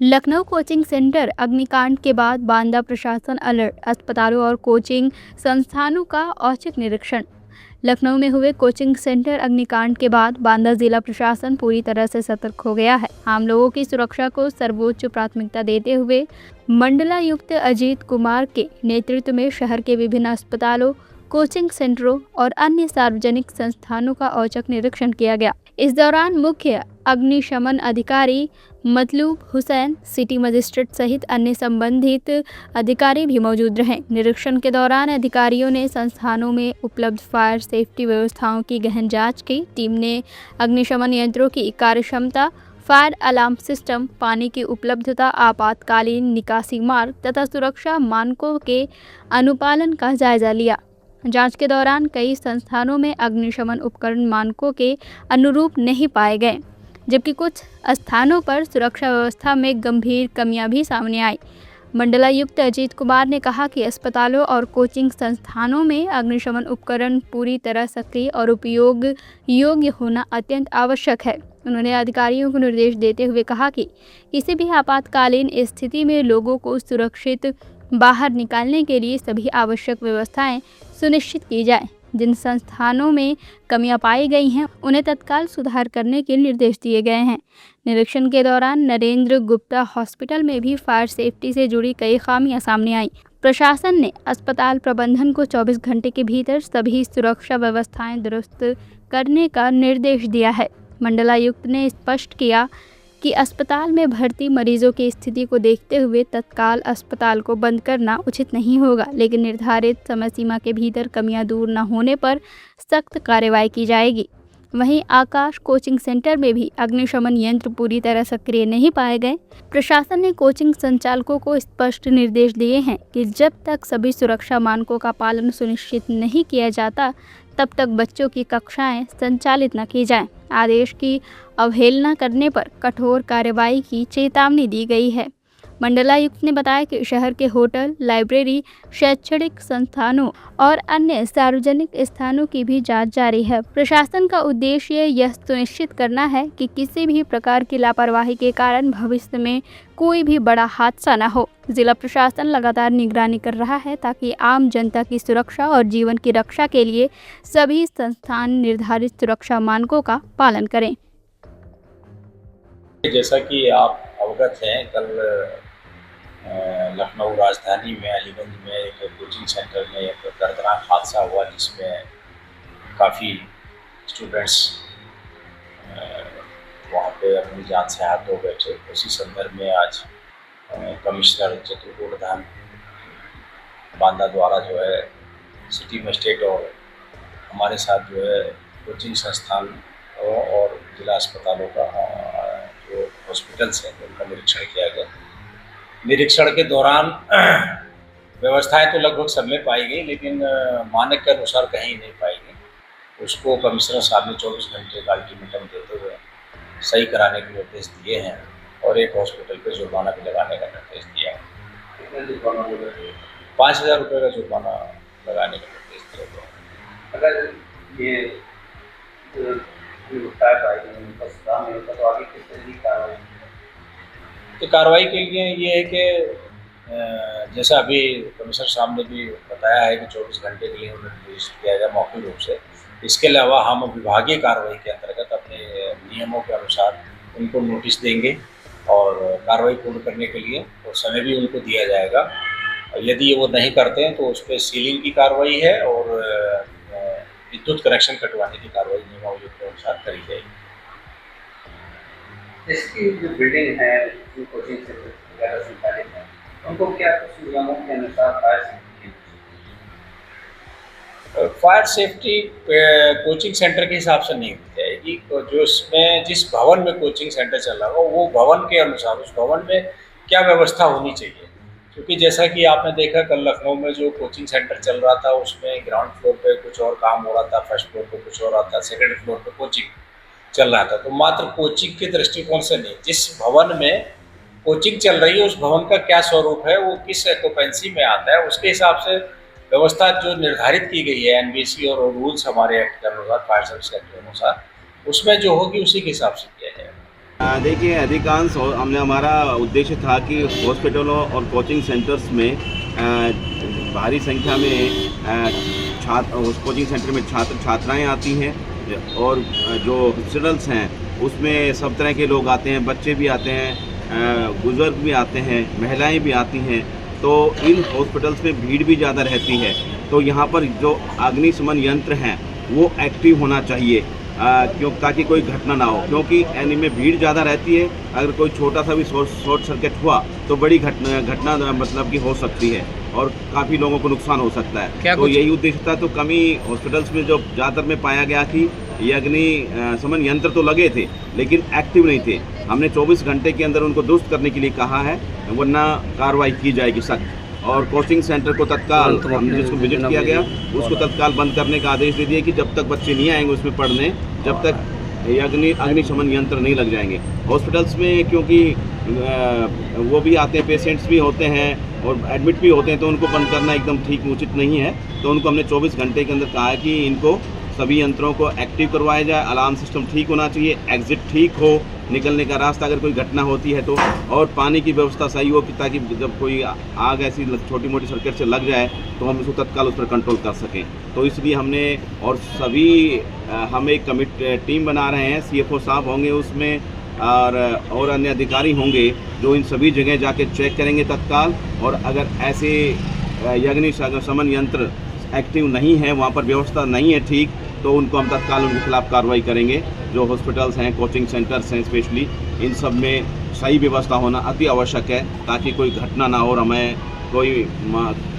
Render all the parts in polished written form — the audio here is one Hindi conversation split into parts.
लखनऊ कोचिंग सेंटर अग्निकांड के बाद बांदा प्रशासन अलर्ट, अस्पतालों और कोचिंग संस्थानों का औचक निरीक्षण। लखनऊ में हुए कोचिंग सेंटर अग्निकांड के बाद बांदा जिला प्रशासन पूरी तरह से सतर्क हो गया है। आम लोगों की सुरक्षा को सर्वोच्च प्राथमिकता देते हुए मंडलायुक्त अजीत कुमार के नेतृत्व में शहर के विभिन्न अस्पतालों, कोचिंग सेंटरों और अन्य सार्वजनिक संस्थानों का औचक निरीक्षण किया गया। इस दौरान मुख्य अग्निशमन अधिकारी मतलूब हुसैन, सिटी मजिस्ट्रेट सहित अन्य संबंधित अधिकारी भी मौजूद रहे। निरीक्षण के दौरान अधिकारियों ने संस्थानों में उपलब्ध फायर सेफ्टी व्यवस्थाओं की गहन जांच की। टीम ने अग्निशमन यंत्रों की कार्यक्षमता, फायर अलार्म सिस्टम, पानी की उपलब्धता, आपातकालीन निकासी मार्ग तथा सुरक्षा मानकों के अनुपालन का जायजा लिया। जांच के दौरान कई संस्थानों में अग्निशमन उपकरण मानकों के अनुरूप नहीं पाए गए, जबकि कुछ स्थानों पर सुरक्षा व्यवस्था में गंभीर कमियां भी सामने आई। मंडलायुक्त अजीत कुमार ने कहा कि अस्पतालों और कोचिंग संस्थानों में अग्निशमन उपकरण पूरी तरह सक्रिय और उपयोग योग्य होना अत्यंत आवश्यक है। उन्होंने अधिकारियों को निर्देश देते हुए कहा कि किसी भी आपातकालीन स्थिति में लोगों को सुरक्षित बाहर निकालने के लिए सभी आवश्यक व्यवस्थाएं सुनिश्चित की जाए। जिन संस्थानों में कमियां पाई गई हैं, उन्हें तत्काल सुधार करने के निर्देश दिए गए हैं। निरीक्षण के दौरान नरेंद्र गुप्ता हॉस्पिटल में भी फायर सेफ्टी से जुड़ी कई खामियां सामने आई। प्रशासन ने अस्पताल प्रबंधन को 24 घंटे के भीतर सभी सुरक्षा व्यवस्थाएं दुरुस्त करने का निर्देश दिया है। मंडलायुक्त ने स्पष्ट किया कि अस्पताल में भर्ती मरीजों की स्थिति को देखते हुए तत्काल अस्पताल को बंद करना उचित नहीं होगा, लेकिन निर्धारित समय सीमा के भीतर कमियां दूर न होने पर सख्त कार्रवाई की जाएगी। वहीं आकाश कोचिंग सेंटर में भी अग्निशमन यंत्र पूरी तरह सक्रिय नहीं पाए गए। प्रशासन ने कोचिंग संचालकों को स्पष्ट निर्देश दिए हैं कि जब तक सभी सुरक्षा मानकों का पालन सुनिश्चित नहीं किया जाता, तब तक बच्चों की कक्षाएं संचालित न की जाएं। आदेश की अवहेलना करने पर कठोर कार्रवाई की चेतावनी दी गई है। मंडलायुक्त ने बताया कि शहर के होटल, लाइब्रेरी, शैक्षणिक संस्थानों और अन्य सार्वजनिक स्थानों की भी जांच जारी है। प्रशासन का उद्देश्य यह सुनिश्चित करना है कि किसी भी प्रकार की लापरवाही के कारण भविष्य में कोई भी बड़ा हादसा न हो। जिला प्रशासन लगातार निगरानी कर रहा है ताकि आम जनता की सुरक्षा और जीवन की रक्षा के लिए सभी संस्थान निर्धारित सुरक्षा मानकों का पालन करें। जैसा कि आप अवगत हैं, कल लखनऊ राजधानी में अलीगंज में एक कोचिंग सेंटर में एक दर्दनाक हादसा हुआ, जिसमें काफ़ी स्टूडेंट्स वहाँ पे अपनी जान से हाथ धो बैठे। उसी संदर्भ में आज कमिश्नर चतुर्वेदी बांदा द्वारा जो है सिटी मजिस्ट्रेट और हमारे साथ जो है कोचिंग संस्थान और जिला अस्पतालों का जो हॉस्पिटल्स हैं उनका निरीक्षण किया गया। निरीक्षण के दौरान व्यवस्थाएं तो लगभग सब में पाई गई, लेकिन मानक के अनुसार कहीं नहीं पाई गई। उसको कमिश्नर साहब ने 24 घंटे का अल्टीमेटम देते हुए सही कराने के निर्देश दिए हैं और एक हॉस्पिटल पे जुर्माना भी लगाने का निर्देश दिया है। 5,000 रुपये का जुर्माना लगाने का निर्देश दिया गया। अगर ये तो कार्रवाई के लिए ये है कि जैसा अभी कमिश्नर साहब ने भी बताया है कि 24 घंटे के लिए उन्हें निर्देश किया गया मौखिक रूप से। इसके अलावा हम विभागीय कार्रवाई के अंतर्गत अपने नियमों के अनुसार उनको नोटिस देंगे और कार्रवाई पूर्ण करने के लिए और समय भी उनको दिया जाएगा। यदि वो नहीं करते हैं तो उस पर सीलिंग की कार्रवाई है और विद्युत कनेक्शन कटवाने की कार्रवाई नियमावली के अनुसार करी जाएगी। इसकी जो बिल्डिंग है, जो कोचिंग सेंटर वगैरह संचालित है, उनको क्या कुछ नियमों के अनुसार फायर सेफ्टी कोचिंग सेंटर के हिसाब से नहीं दी जाएगी। तो जो इसमें जिस भवन में कोचिंग सेंटर चल रहा हो वो भवन के अनुसार उस भवन में क्या व्यवस्था होनी चाहिए। क्योंकि जैसा कि आपने देखा कल लखनऊ में जो कोचिंग सेंटर चल रहा था उसमें ग्राउंड फ्लोर पे कुछ और काम हो रहा था, फर्स्ट फ्लोर पे कुछ और रहा था, सेकंड फ्लोर पे कोचिंग चल रहा था। तो मात्र कोचिंग के दृष्टिकोण से नहीं, जिस भवन में कोचिंग चल रही है उस भवन का क्या स्वरूप है, वो किस ऑक्यूपेंसी में आता है, उसके हिसाब से व्यवस्था जो निर्धारित की गई है एनबीसी और रूल्स हमारे एक्ट के अनुसार, फायर सर्विस एक्ट के अनुसार, उसमें जो होगी उसी के हिसाब से किया जाएगा। देखिए अधिकांश हमने हमारा उद्देश्य था कि हॉस्पिटलों और कोचिंग सेंटर्स में भारी संख्या में छात्र कोचिंग सेंटर में छात्र छात्राएं आती हैं और जो हॉस्पिटल्स हैं उसमें सब तरह के लोग आते हैं, बच्चे भी आते हैं, बुजुर्ग भी आते हैं, महिलाएं भी आती हैं। तो इन हॉस्पिटल्स में भीड़ भी ज़्यादा रहती है, तो यहाँ पर जो अग्निशमन यंत्र हैं वो एक्टिव होना चाहिए क्यों, ताकि कोई घटना ना हो, क्योंकि इनमें भीड़ ज़्यादा रहती है। अगर कोई छोटा सा भी शॉर्ट सर्किट हुआ तो बड़ी घटना मतलब कि हो सकती है और काफ़ी लोगों को नुकसान हो सकता है। तो यही उद्देश्य था। तो कमी हॉस्पिटल्स में जो ज़्यादातर में पाया गया कि ये अग्निशमन यंत्र तो लगे थे लेकिन एक्टिव नहीं थे। हमने 24 घंटे के अंदर उनको दुरुस्त करने के लिए कहा है, वरना कार्रवाई की जाएगी सख्त। और कोचिंग सेंटर को तत्काल हमने जिसको विजिट किया गया उसको तत्काल बंद करने का आदेश दे दिया कि जब तक बच्चे नहीं आएंगे उसमें पढ़ने, जब तक ये अग्निशमन यंत्र नहीं लग जाएंगे। हॉस्पिटल्स में क्योंकि वो भी आते हैं, पेशेंट्स भी होते हैं और एडमिट भी होते हैं, तो उनको बंद करना एकदम ठीक उचित नहीं है। तो उनको हमने 24 घंटे के अंदर कहा है कि इनको सभी यंत्रों को एक्टिव करवाया जाए, अलार्म सिस्टम ठीक होना चाहिए, एग्जिट ठीक हो, निकलने का रास्ता अगर कोई घटना होती है तो, और पानी की व्यवस्था सही हो कि ताकि जब कोई आग ऐसी छोटी मोटी सर्किट से लग जाए तो हम इसको तत्काल उस पर कंट्रोल कर सकें। तो इसलिए हमने और सभी हम एक टीम बना रहे हैं, CFO साहब होंगे उसमें और अन्य अधिकारी होंगे जो इन सभी जगह जाके चेक करेंगे तत्काल, और अगर ऐसे अग्निशमन यंत्र एक्टिव नहीं है, वहाँ पर व्यवस्था नहीं है ठीक, तो उनको हम तत्काल उनके खिलाफ कार्रवाई करेंगे। जो हॉस्पिटल्स हैं, कोचिंग सेंटर्स हैं स्पेशली, इन सब में सही व्यवस्था होना अति आवश्यक है ताकि कोई घटना ना हो और हमें कोई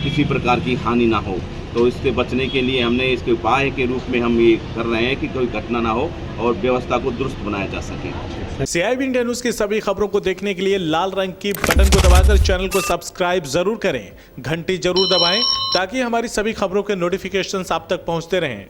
किसी प्रकार की हानि ना हो। तो इससे बचने के लिए हमने इसके उपाय के रूप में हम ये कर रहे हैं कि कोई घटना ना हो और व्यवस्था को दुरुस्त बनाया जा सके। CIB इंडिया न्यूज की सभी खबरों को देखने के लिए लाल रंग की बटन को दबाकर चैनल को सब्सक्राइब जरूर करें, घंटी जरूर दबाएं ताकि हमारी सभी खबरों के नोटिफिकेशंस आप तक पहुंचते रहें।